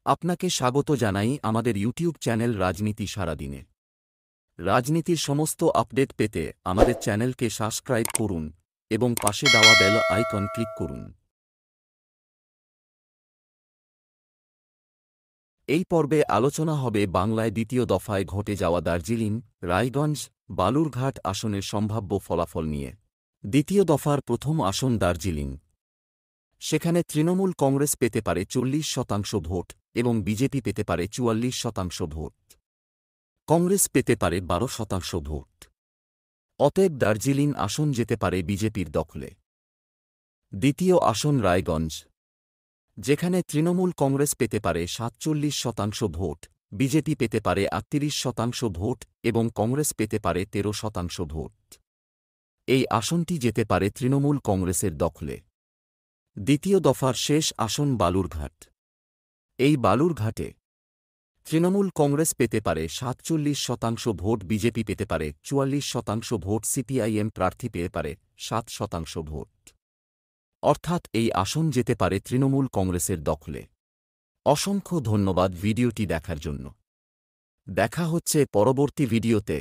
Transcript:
আপনাকে স্বাগত জানাই আমাদের ইউটিউব চ্যানেল রাজনীতি সারাদিনে। রাজনীতির সমস্ত আপডেট পেতে আমাদের চ্যানেলকে সাবস্ক্রাইব করুন এবং পাশে দেওয়া বেল আইকন ক্লিক করুন। এই পর্বে আলোচনা হবে বাংলায় দ্বিতীয় দফায় ঘটে যাওয়া দার্জিলিং, রায়গঞ্জ, বালুরঘাট আসনের সম্ভাব্য ফলাফল নিয়ে। দ্বিতীয় দফার প্রথম আসন দার্জিলিং। সেখানে তৃণমূল কংগ্রেস পেতে পারে 40% ভোট এবং বিজেপি পেতে পারে 44% ভোট। কংগ্রেস পেতে পারে 12% ভোট। অতএব দার্জিলিং আসন যেতে পারে বিজেপির দখলে। দ্বিতীয় আসন রায়গঞ্জ, যেখানে তৃণমূল কংগ্রেস পেতে পারে 47% ভোট, বিজেপি পেতে পারে 38% ভোট এবং কংগ্রেস পেতে পারে 13% ভোট। এই আসনটি যেতে পারে তৃণমূল কংগ্রেসের দখলে। দ্বিতীয় দফার শেষ আসন বালুরঘাট। এই বালুরঘাটে তৃণমূল কংগ্রেস পেতে পারে 47% ভোট, বিজেপি পেতে পারে 44% ভোট, সিপিআইএম প্রার্থী পেতে পারে 7% ভোট। অর্থাৎ এই আসন যেতে পারে তৃণমূল কংগ্রেসের দখলে। অসংখ্য ধন্যবাদ ভিডিওটি দেখার জন্য। দেখা হচ্ছে পরবর্তী ভিডিওতে।